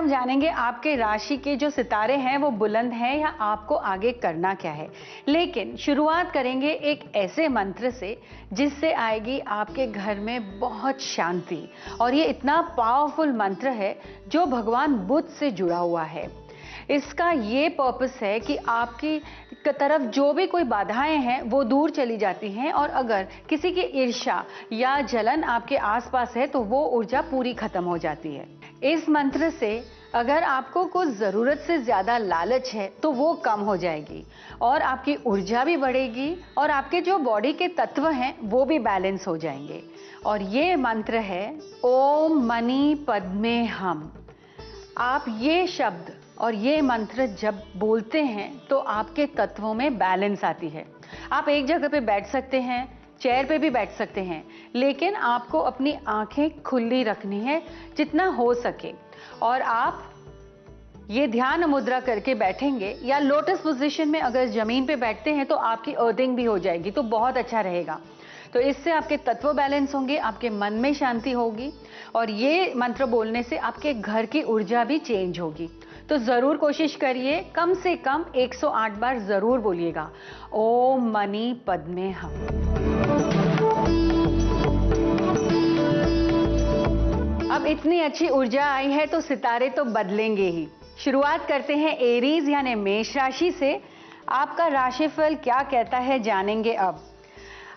हम जानेंगे आपके राशि के जो सितारे हैं वो बुलंद हैं या आपको आगे करना क्या है। लेकिन शुरुआत करेंगे एक ऐसे मंत्र से जिससे आएगी आपके घर में बहुत शांति। और ये इतना पावरफुल मंत्र है जो भगवान बुद्ध से जुड़ा हुआ है। इसका ये पर्पस है कि आपकी तरफ जो भी कोई बाधाएं हैं वो दूर चली जाती हैं, और अगर किसी की ईर्ष्या या जलन आपके आसपास है तो वो ऊर्जा पूरी खत्म हो जाती है। इस मंत्र से अगर आपको कुछ ज़रूरत से ज़्यादा लालच है तो वो कम हो जाएगी और आपकी ऊर्जा भी बढ़ेगी और आपके जो बॉडी के तत्व हैं वो भी बैलेंस हो जाएंगे। और ये मंत्र है ओम मणि पद्मे हम। आप ये शब्द और ये मंत्र जब बोलते हैं तो आपके तत्वों में बैलेंस आती है। आप एक जगह पे बैठ सकते हैं, चेयर पे भी बैठ सकते हैं, लेकिन आपको अपनी आंखें खुली रखनी है जितना हो सके। और आप ये ध्यान मुद्रा करके बैठेंगे या लोटस पोजीशन में अगर जमीन पे बैठते हैं तो आपकी अर्थिंग भी हो जाएगी, तो बहुत अच्छा रहेगा। तो इससे आपके तत्व बैलेंस होंगे, आपके मन में शांति होगी और ये मंत्र बोलने से आपके घर की ऊर्जा भी चेंज होगी। तो जरूर कोशिश करिए, कम से कम 108 बार जरूर बोलिएगा ओम मणि पद्मे हम। अब इतनी अच्छी ऊर्जा आई है तो सितारे तो बदलेंगे ही। शुरुआत करते हैं एरीज यानी मेष राशि से। आपका राशिफल क्या कहता है जानेंगे अब।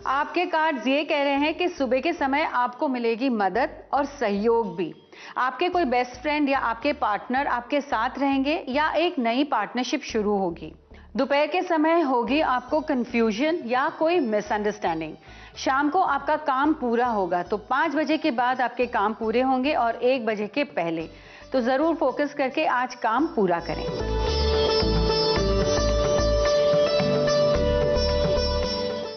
आपके कार्ड्स ये कह रहे हैं कि सुबह के समय आपको मिलेगी मदद और सहयोग भी। आपके कोई बेस्ट फ्रेंड या आपके पार्टनर आपके साथ रहेंगे या एक नई पार्टनरशिप शुरू होगी। दोपहर के समय होगी आपको कंफ्यूजन या कोई मिसअंडरस्टैंडिंग। शाम को आपका काम पूरा होगा, तो 5 बजे के बाद आपके काम पूरे होंगे और 1 बजे के पहले। तो जरूर फोकस करके आज काम पूरा करें।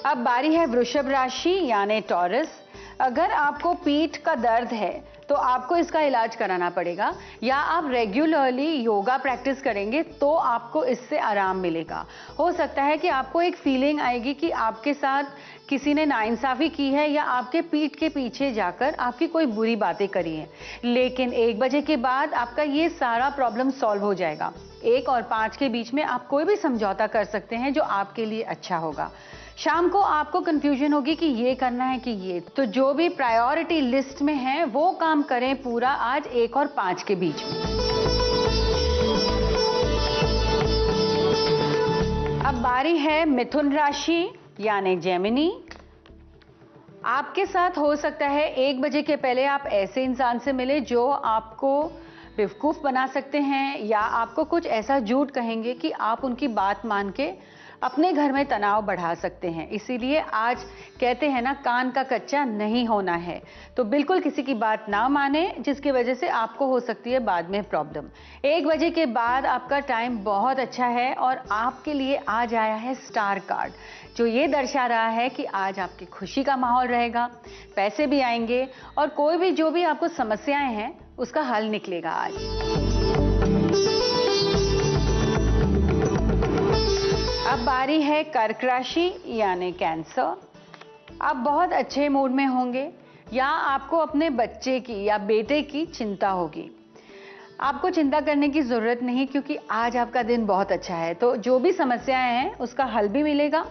अब बारी है वृषभ राशि यानी टॉरस। अगर आपको पीठ का दर्द है तो आपको इसका इलाज कराना पड़ेगा, या आप रेगुलरली योगा प्रैक्टिस करेंगे तो आपको इससे आराम मिलेगा। हो सकता है कि आपको एक फीलिंग आएगी कि आपके साथ किसी ने नाइंसाफी की है या आपके पीठ के पीछे जाकर आपकी कोई बुरी बातें करी हैं, लेकिन 1 बजे के बाद आपका ये सारा प्रॉब्लम सॉल्व हो जाएगा। 1 और 5 के बीच में आप कोई भी समझौता कर सकते हैं जो आपके लिए अच्छा होगा। शाम को आपको कंफ्यूजन होगी कि ये करना है कि ये, तो जो भी प्रायोरिटी लिस्ट में है वो काम करें पूरा आज 1 और 5 के बीच में। अब बारी है मिथुन राशि यानी जेमिनी। आपके साथ हो सकता है 1 बजे के पहले आप ऐसे इंसान से मिले जो आपको बेवकूफ बना सकते हैं या आपको कुछ ऐसा झूठ कहेंगे कि आप उनकी बात मान के अपने घर में तनाव बढ़ा सकते हैं। इसीलिए आज कहते हैं ना, कान का कच्चा नहीं होना है, तो बिल्कुल किसी की बात ना माने जिसकी वजह से आपको हो सकती है बाद में प्रॉब्लम। 1 बजे के बाद आपका टाइम बहुत अच्छा है और आपके लिए आज आया है स्टार कार्ड, जो ये दर्शा रहा है कि आज आपकी खुशी का माहौल रहेगा, पैसे भी आएंगे और कोई भी जो भी आपको समस्याएं हैं उसका हल निकलेगा आज। अब बारी है कर्क राशि यानी कैंसर। आप बहुत अच्छे मूड में होंगे या आपको अपने बच्चे की या बेटे की चिंता होगी। आपको चिंता करने की जरूरत नहीं क्योंकि आज आपका दिन बहुत अच्छा है, तो जो भी समस्याएं हैं उसका हल भी मिलेगा,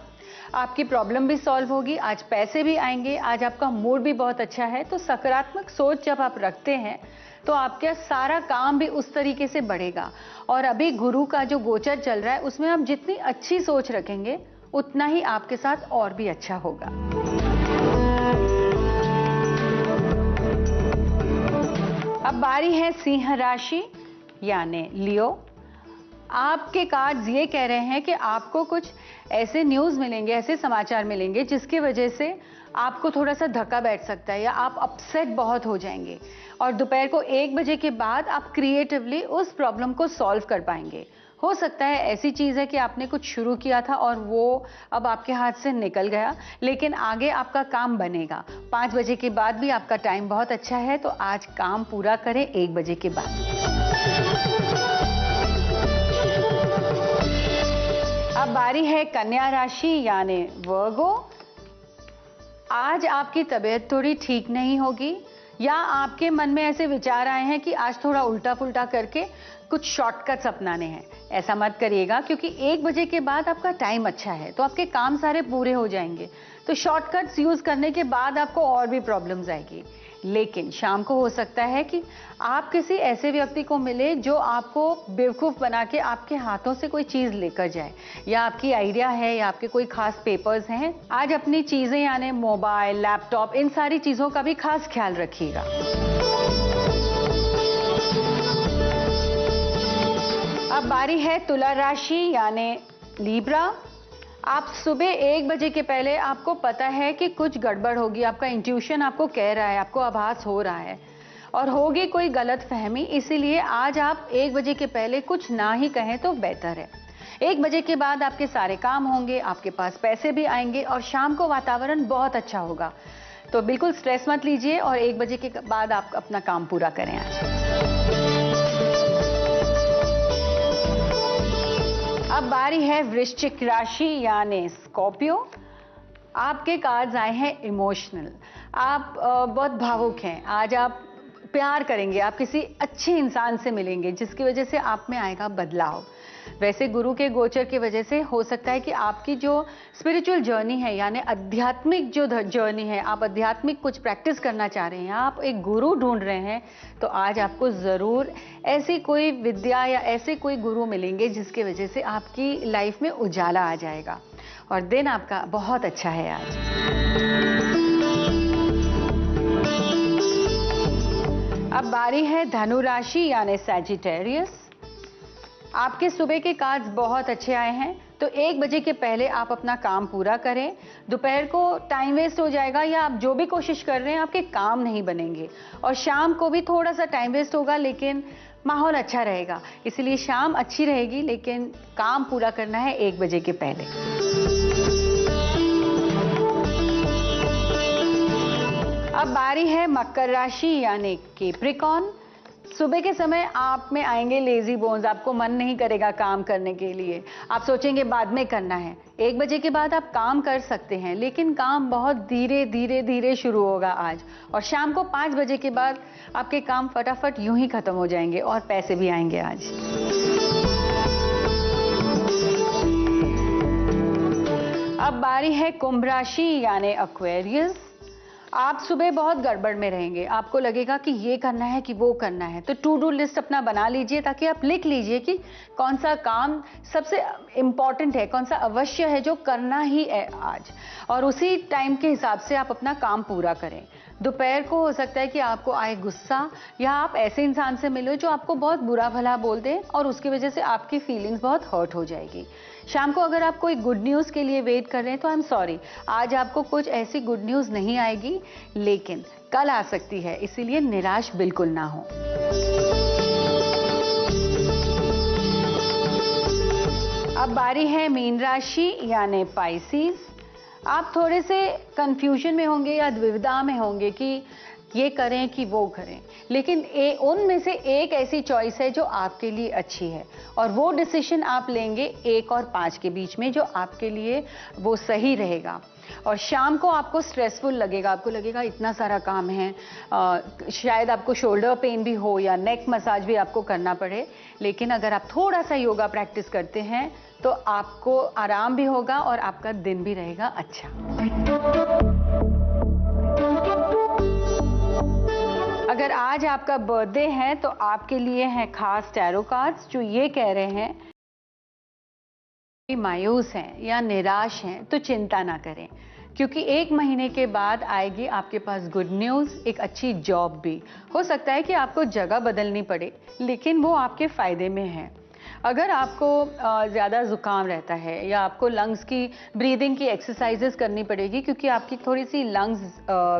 आपकी प्रॉब्लम भी सॉल्व होगी, आज पैसे भी आएंगे, आज आपका मूड भी बहुत अच्छा है। तो सकारात्मक सोच जब आप रखते हैं तो आपका सारा काम भी उस तरीके से बढ़ेगा। और अभी गुरु का जो गोचर चल रहा है उसमें आप जितनी अच्छी सोच रखेंगे उतना ही आपके साथ और भी अच्छा होगा। अब बारी है सिंह राशि यानी लियो। आपके कार्ड्स ये कह रहे हैं कि आपको कुछ ऐसे न्यूज़ मिलेंगे, ऐसे समाचार मिलेंगे जिसकी वजह से आपको थोड़ा सा धक्का बैठ सकता है या आप अपसेट बहुत हो जाएंगे। और दोपहर को 1 बजे के बाद आप क्रिएटिवली उस प्रॉब्लम को सॉल्व कर पाएंगे। हो सकता है ऐसी चीज़ है कि आपने कुछ शुरू किया था और वो अब आपके हाथ से निकल गया, लेकिन आगे आपका काम बनेगा। 5 बजे के बाद भी आपका टाइम बहुत अच्छा है, तो आज काम पूरा करें 1 बजे के बाद। अब बारी है कन्या राशि यानी वर्गो। आज आपकी तबीयत थोड़ी ठीक नहीं होगी या आपके मन में ऐसे विचार आए हैं कि आज थोड़ा उल्टा पुल्टा करके कुछ शॉर्टकट्स अपनाने हैं। ऐसा मत करिएगा, क्योंकि 1 बजे के बाद आपका टाइम अच्छा है, तो आपके काम सारे पूरे हो जाएंगे। तो शॉर्टकट्स यूज करने के बाद आपको और भी प्रॉब्लम्स आएगी। लेकिन शाम को हो सकता है कि आप किसी ऐसे व्यक्ति को मिले जो आपको बेवकूफ़ बना के आपके हाथों से कोई चीज़ लेकर जाए, या आपकी आइडिया है या आपके कोई खास पेपर्स हैं। आज अपनी चीज़ें यानी मोबाइल, लैपटॉप, इन सारी चीज़ों का भी खास ख्याल रखिएगा। अब बारी है तुला राशि यानी लिब्रा। आप सुबह 1 बजे के पहले आपको पता है कि कुछ गड़बड़ होगी, आपका इंट्यूशन आपको कह रहा है, आपको आभास हो रहा है और होगी कोई गलत फहमी, इसीलिए आज आप 1 बजे के पहले कुछ ना ही कहें तो बेहतर है। 1 बजे के बाद आपके सारे काम होंगे, आपके पास पैसे भी आएंगे और शाम को वातावरण बहुत अच्छा होगा। तो बिल्कुल स्ट्रेस मत लीजिए और 1 बजे के बाद आप अपना काम पूरा करें आज। अब बारी है वृश्चिक राशि यानी स्कॉर्पियो। आपके कार्ड्स आए हैं इमोशनल। आप बहुत भावुक हैं। आज आप प्यार करेंगे, आप किसी अच्छे इंसान से मिलेंगे जिसकी वजह से आप में आएगा बदलाव। वैसे गुरु के गोचर की वजह से हो सकता है कि आपकी जो स्पिरिचुअल जर्नी है यानी आध्यात्मिक जो जर्नी है, आप आध्यात्मिक कुछ प्रैक्टिस करना चाह रहे हैं, आप एक गुरु ढूंढ रहे हैं, तो आज आपको ज़रूर ऐसी कोई विद्या या ऐसे कोई गुरु मिलेंगे जिसकी वजह से आपकी लाइफ में उजाला आ जाएगा और दिन आपका बहुत अच्छा है आज। अब बारी है धनु राशि यानी सैजिटेरियस। आपके सुबह के कार्ड्स बहुत अच्छे आए हैं, तो 1 बजे के पहले आप अपना काम पूरा करें। दोपहर को टाइम वेस्ट हो जाएगा या आप जो भी कोशिश कर रहे हैं आपके काम नहीं बनेंगे और शाम को भी थोड़ा सा टाइम वेस्ट होगा, लेकिन माहौल अच्छा रहेगा। इसलिए शाम अच्छी रहेगी, लेकिन काम पूरा करना है 1 बजे के पहले। अब बारी है मकर राशि यानी कैप्रिकॉर्न। सुबह के समय आप में आएंगे लेजी बोन्स, आपको मन नहीं करेगा काम करने के लिए, आप सोचेंगे बाद में करना है। 1 बजे के बाद आप काम कर सकते हैं, लेकिन काम बहुत धीरे धीरे धीरे शुरू होगा आज, और शाम को 5 बजे के बाद आपके काम फटाफट यूं ही खत्म हो जाएंगे और पैसे भी आएंगे आज। अब बारी है कुंभ राशि यानी एक्वेरियस। आप सुबह बहुत गड़बड़ में रहेंगे, आपको लगेगा कि ये करना है कि वो करना है, तो टू डू लिस्ट अपना बना लीजिए ताकि आप लिख लीजिए कि कौन सा काम सबसे इम्पॉर्टेंट है, कौन सा अवश्य है जो करना ही है आज, और उसी टाइम के हिसाब से आप अपना काम पूरा करें। दोपहर को हो सकता है कि आपको आए गुस्सा, या आप ऐसे इंसान से मिलो जो आपको बहुत बुरा भला बोल दे और उसकी वजह से आपकी फीलिंग्स बहुत हर्ट हो जाएगी। शाम को अगर आप कोई गुड न्यूज़ के लिए वेट कर रहे हैं तो आई एम सॉरी, आज आपको कुछ ऐसी गुड न्यूज़ नहीं आएगी, लेकिन कल आ सकती है, इसीलिए निराश बिल्कुल ना हो। अब बारी है मीन राशि यानी पाइसेस। आप थोड़े से कंफ्यूजन में होंगे या द्विविधा में होंगे कि ये करें कि वो करें, लेकिन उनमें से एक ऐसी चॉइस है जो आपके लिए अच्छी है और वो डिसीजन आप लेंगे 1 और 5 के बीच में, जो आपके लिए वो सही रहेगा। और शाम को आपको स्ट्रेसफुल लगेगा, आपको लगेगा इतना सारा काम है, शायद आपको शोल्डर पेन भी हो या नेक मसाज भी आपको करना पड़े, लेकिन अगर आप थोड़ा सा योगा प्रैक्टिस करते हैं तो आपको आराम भी होगा और आपका दिन भी रहेगा अच्छा। अगर आज आपका बर्थडे है तो आपके लिए हैं खास टैरो कार्ड्स जो ये कह रहे हैं कि मायूस हैं या निराश हैं तो चिंता ना करें, क्योंकि 1 महीने के बाद आएगी आपके पास गुड न्यूज़, एक अच्छी जॉब भी। हो सकता है कि आपको जगह बदलनी पड़े, लेकिन वो आपके फ़ायदे में है। अगर आपको ज़्यादा ज़ुकाम रहता है या आपको लंग्स की ब्रीदिंग की एक्सरसाइजेस करनी पड़ेगी, क्योंकि आपकी थोड़ी सी लंग्स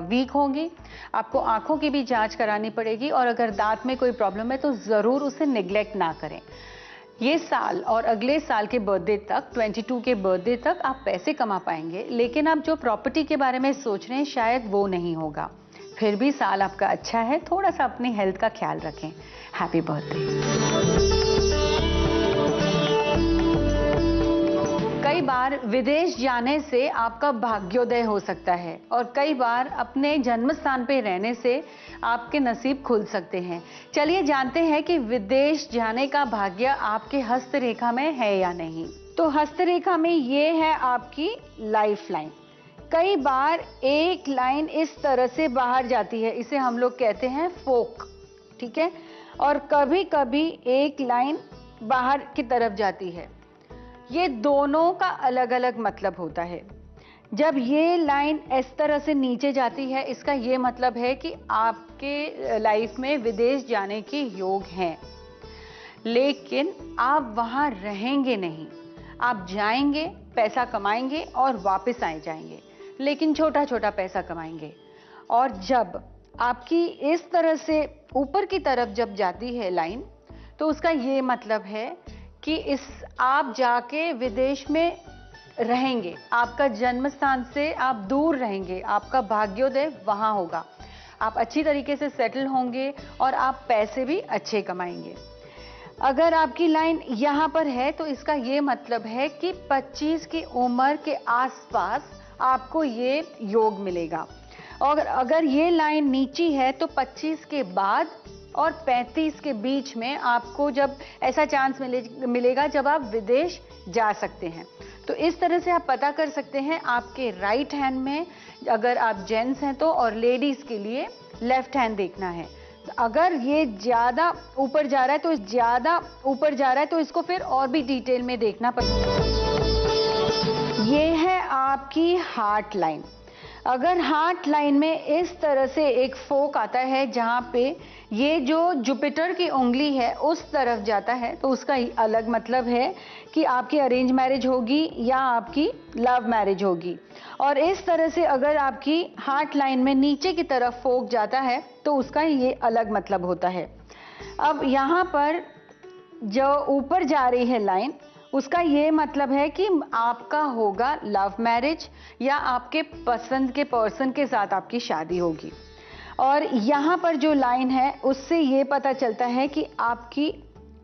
वीक होंगी, आपको आँखों की भी जांच करानी पड़ेगी, और अगर दांत में कोई प्रॉब्लम है तो ज़रूर उसे निगलेक्ट ना करें। ये साल और अगले साल के बर्थडे तक, 22 के बर्थडे तक आप पैसे कमा पाएंगे, लेकिन आप जो प्रॉपर्टी के बारे में सोच रहे हैं शायद वो नहीं होगा। फिर भी साल आपका अच्छा है, थोड़ा सा अपनी हेल्थ का ख्याल रखें। Happy birthday. कई बार विदेश जाने से आपका भाग्योदय हो सकता है और कई बार अपने जन्म स्थान पे रहने से आपके नसीब खुल सकते हैं। चलिए जानते हैं कि विदेश जाने का भाग्य आपके हस्तरेखा में है या नहीं। तो हस्तरेखा में ये है आपकी लाइफ लाइन। कई बार एक लाइन इस तरह से बाहर जाती है, इसे हम लोग कहते हैं फोक, ठीक है। और कभी कभी एक लाइन बाहर की तरफ जाती है। ये दोनों का अलग अलग मतलब होता है। जब ये लाइन इस तरह से नीचे जाती है, इसका ये मतलब है कि आपके लाइफ में विदेश जाने के योग हैं, लेकिन आप वहां रहेंगे नहीं। आप जाएंगे, पैसा कमाएंगे और वापस आ जाएंगे, लेकिन छोटा छोटा पैसा कमाएंगे। और जब आपकी इस तरह से ऊपर की तरफ जब जाती है लाइन, तो उसका ये मतलब है कि आप जाके विदेश में रहेंगे, आपका जन्म स्थान से आप दूर रहेंगे, आपका भाग्योदय वहां होगा, आप अच्छी तरीके से सेटल होंगे और आप पैसे भी अच्छे कमाएंगे। अगर आपकी लाइन यहाँ पर है तो इसका ये मतलब है कि 25 की उम्र के आसपास आपको ये योग मिलेगा। और अगर ये लाइन नीची है तो 25 के बाद और 35 के बीच में आपको जब ऐसा चांस मिलेगा जब आप विदेश जा सकते हैं। तो इस तरह से आप पता कर सकते हैं आपके राइट हैंड में, अगर आप जेंट्स हैं तो, और लेडीज के लिए लेफ्ट हैंड देखना है। अगर ये ज्यादा ऊपर जा रहा है तो इसको फिर और भी डिटेल में देखना पड़ेगा। ये है आपकी हार्ट लाइन। अगर हार्ट लाइन में इस तरह से एक फोक आता है जहां पे ये जो जुपिटर की उंगली है उस तरफ जाता है, तो उसका अलग मतलब है कि आपकी अरेंज मैरिज होगी या आपकी लव मैरिज होगी। और इस तरह से अगर आपकी हार्ट लाइन में नीचे की तरफ फोक जाता है तो उसका ये अलग मतलब होता है। अब यहाँ पर जो ऊपर जा रही है लाइन, उसका ये मतलब है कि आपका होगा लव मैरिज या आपके पसंद के पर्सन के साथ आपकी शादी होगी। और यहाँ पर जो लाइन है उससे ये पता चलता है कि आपकी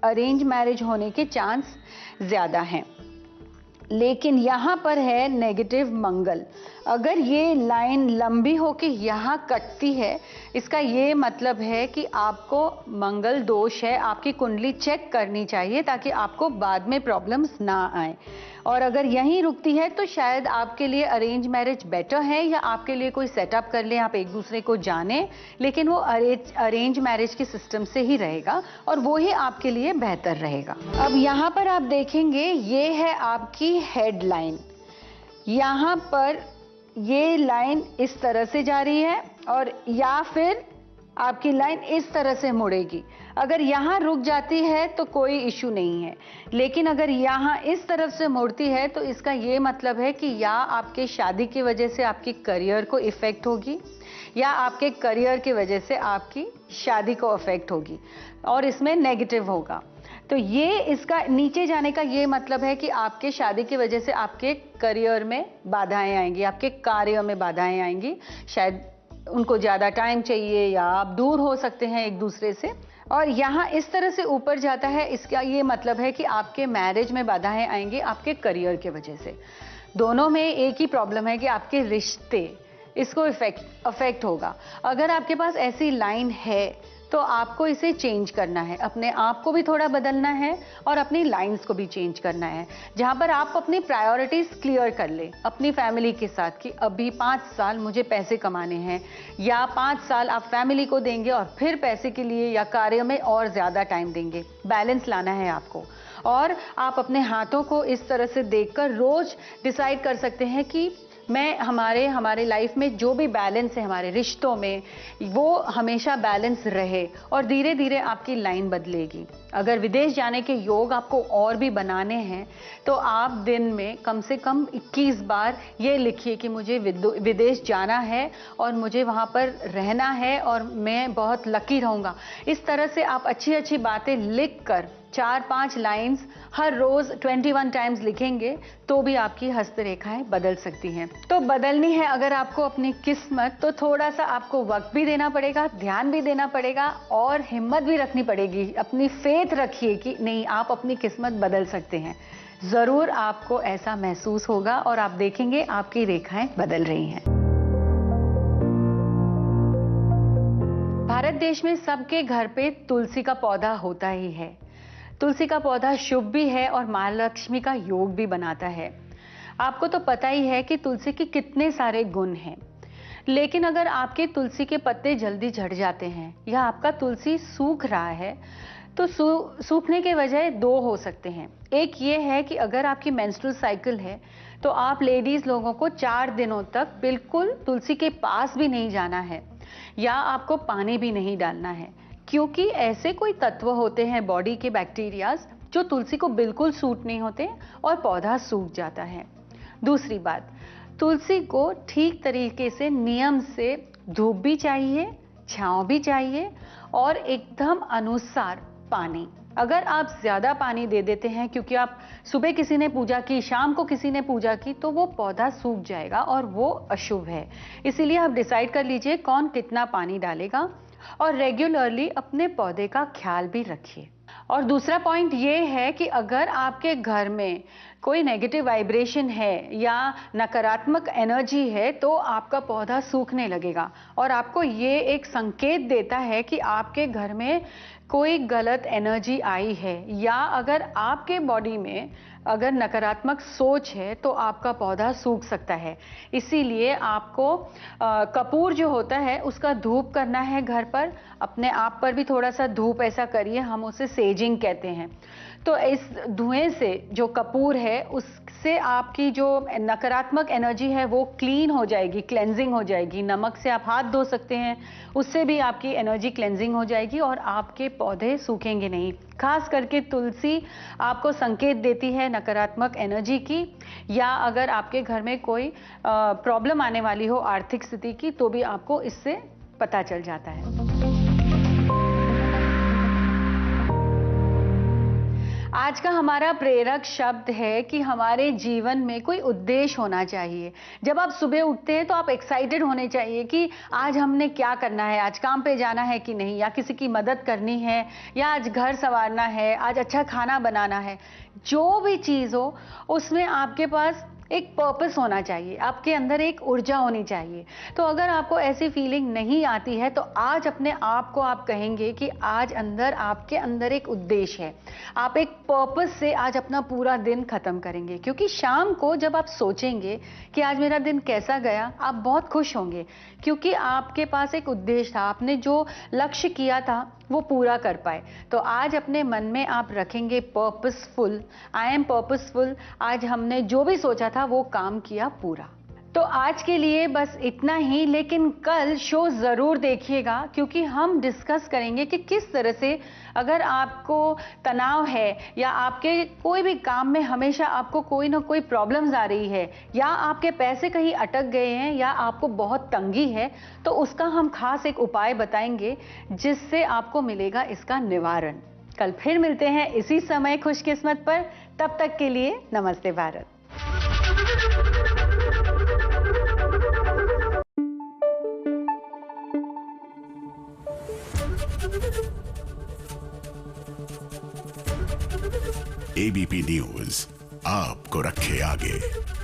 अरेंज मैरिज होने के चांस ज्यादा हैं। लेकिन यहाँ पर है नेगेटिव मंगल। अगर ये लाइन लंबी होकर यहाँ कटती है, इसका ये मतलब है कि आपको मंगल दोष है, आपकी कुंडली चेक करनी चाहिए ताकि आपको बाद में प्रॉब्लम्स ना आए। और अगर यहीं रुकती है तो शायद आपके लिए अरेंज मैरिज बेटर है, या आपके लिए कोई सेटअप कर ले, आप एक दूसरे को जाने, लेकिन वो अरेंज मैरिज के सिस्टम से ही रहेगा और वो ही आपके लिए बेहतर रहेगा। अब यहाँ पर आप देखेंगे ये है आपकी हेड लाइन। यहाँ पर ये लाइन इस तरह से जा रही है और या फिर आपकी लाइन इस तरह से मुड़ेगी। अगर यहाँ रुक जाती है तो कोई इशू नहीं है, लेकिन अगर यहाँ इस तरफ से मुड़ती है तो इसका ये मतलब है कि या आपके शादी की वजह से आपकी करियर को इफेक्ट होगी, या आपके करियर की वजह से आपकी शादी को इफेक्ट होगी और इसमें नेगेटिव होगा। तो ये इसका नीचे जाने का ये मतलब है कि आपके शादी की वजह से आपके करियर में बाधाएं आएंगी, आपके कार्य में बाधाएं आएंगी, शायद उनको ज़्यादा टाइम चाहिए या आप दूर हो सकते हैं एक दूसरे से। और यहाँ इस तरह से ऊपर जाता है, इसका ये मतलब है कि आपके मैरिज में बाधाएं आएंगी आपके करियर के वजह से। दोनों में एक ही प्रॉब्लम है कि आपके रिश्ते, इसको अफेक्ट होगा। अगर आपके पास ऐसी लाइन है तो आपको इसे चेंज करना है, अपने आप को भी थोड़ा बदलना है और अपनी लाइंस को भी चेंज करना है, जहां पर आप अपनी प्रायोरिटीज क्लियर कर ले अपनी फैमिली के साथ कि अभी 5 साल मुझे पैसे कमाने हैं, या 5 साल आप फैमिली को देंगे और फिर पैसे के लिए या कार्य में और ज्यादा टाइम देंगे। बैलेंस लाना है आपको, और आप अपने हाथों को इस तरह से देखकर रोज डिसाइड कर सकते हैं कि मैं हमारे लाइफ में जो भी बैलेंस है हमारे रिश्तों में, वो हमेशा बैलेंस रहे, और धीरे धीरे आपकी लाइन बदलेगी। अगर विदेश जाने के योग आपको और भी बनाने हैं तो आप दिन में कम से कम 21 बार ये लिखिए कि मुझे विदेश जाना है और मुझे वहाँ पर रहना है और मैं बहुत लकी रहूँगा। इस तरह से आप अच्छी अच्छी बातें लिख कर 4-5 लाइंस हर रोज 21 टाइम्स लिखेंगे तो भी आपकी हस्तरेखाएं बदल सकती हैं। तो बदलनी है अगर आपको अपनी किस्मत, तो थोड़ा सा आपको वक्त भी देना पड़ेगा, ध्यान भी देना पड़ेगा और हिम्मत भी रखनी पड़ेगी। अपनी फेथ रखिए कि नहीं, आप अपनी किस्मत बदल सकते हैं। ज़रूर आपको ऐसा महसूस होगा और आप देखेंगे आपकी रेखाएं बदल रही हैं। भारत देश में सबके घर पे तुलसी का पौधा होता ही है। तुलसी का पौधा शुभ भी है और माँ लक्ष्मी का योग भी बनाता है। आपको तो पता ही है कि तुलसी के कितने सारे गुण हैं। लेकिन अगर आपके तुलसी के पत्ते जल्दी झड़ जाते हैं या आपका तुलसी सूख रहा है तो सूखने के वजह दो हो सकते हैं। एक ये है कि अगर आपकी मेंस्ट्रुअल साइकिल है तो आप लेडीज लोगों को 4 दिनों तक बिल्कुल तुलसी के पास भी नहीं जाना है या आपको पानी भी नहीं डालना है, क्योंकि ऐसे कोई तत्व होते हैं बॉडी के बैक्टीरियाज जो तुलसी को बिल्कुल सूट नहीं होते और पौधा सूख जाता है। दूसरी बात, तुलसी को ठीक तरीके से नियम से धूप भी चाहिए, छांव भी चाहिए और एकदम अनुसार पानी। अगर आप ज्यादा पानी दे देते हैं, क्योंकि आप सुबह किसी ने पूजा की, शाम को किसी ने पूजा की, तो वो पौधा सूख जाएगा और वो अशुभ है। इसीलिए आप डिसाइड कर लीजिए कौन कितना पानी डालेगा और रेगुलरली अपने पौधे का ख्याल भी रखिए। और दूसरा पॉइंट ये है कि अगर आपके घर में कोई नेगेटिव वाइब्रेशन है या नकारात्मक एनर्जी है तो आपका पौधा सूखने लगेगा और आपको ये एक संकेत देता है कि आपके घर में कोई गलत एनर्जी आई है या अगर आपके बॉडी में अगर नकारात्मक सोच है तो आपका पौधा सूख सकता है। इसीलिए आपको कपूर जो होता है उसका धूप करना है घर पर, अपने आप पर भी थोड़ा सा धूप ऐसा करिए, हम उसे सेजिंग कहते हैं। तो इस धुएं से जो कपूर है उससे आपकी जो नकारात्मक एनर्जी है वो क्लीन हो जाएगी, क्लेंजिंग हो जाएगी। नमक से आप हाथ धो सकते हैं, उससे भी आपकी एनर्जी क्लेंजिंग हो जाएगी और आपके पौधे सूखेंगे नहीं। खास करके तुलसी आपको संकेत देती है नकारात्मक एनर्जी की, या अगर आपके घर में कोई प्रॉब्लम आने वाली हो आर्थिक स्थिति की तो भी आपको इससे पता चल जाता है। आज का हमारा प्रेरक शब्द है कि हमारे जीवन में कोई उद्देश्य होना चाहिए। जब आप सुबह उठते हैं तो आप एक्साइटेड होने चाहिए कि आज हमने क्या करना है, आज काम पे जाना है कि नहीं, या किसी की मदद करनी है, या आज घर संवारना है, आज अच्छा खाना बनाना है। जो भी चीज़ हो उसमें आपके पास एक पर्पस होना चाहिए, आपके अंदर एक ऊर्जा होनी चाहिए। तो अगर आपको ऐसी फीलिंग नहीं आती है तो आज अपने आप को आप कहेंगे कि आज आपके अंदर एक उद्देश्य है, आप एक पर्पस से आज अपना पूरा दिन खत्म करेंगे। क्योंकि शाम को जब आप सोचेंगे कि आज मेरा दिन कैसा गया, आप बहुत खुश होंगे क्योंकि आपके पास एक उद्देश्य था, आपने जो लक्ष्य किया था वो पूरा कर पाए। तो आज अपने मन में आप रखेंगे पर्पसफुल, आई एम पर्पसफुल, आज हमने जो भी सोचा था वो काम किया पूरा। तो आज के लिए बस इतना ही, लेकिन कल शो ज़रूर देखिएगा क्योंकि हम डिस्कस करेंगे कि किस तरह से अगर आपको तनाव है या आपके कोई भी काम में हमेशा आपको कोई ना कोई प्रॉब्लम्स आ रही है, या आपके पैसे कहीं अटक गए हैं, या आपको बहुत तंगी है, तो उसका हम खास एक उपाय बताएंगे जिससे आपको मिलेगा इसका निवारण। कल फिर मिलते हैं इसी समय खुशकिस्मत पर। तब तक के लिए नमस्ते भारत। एबीपी न्यूज आपको रखे आगे।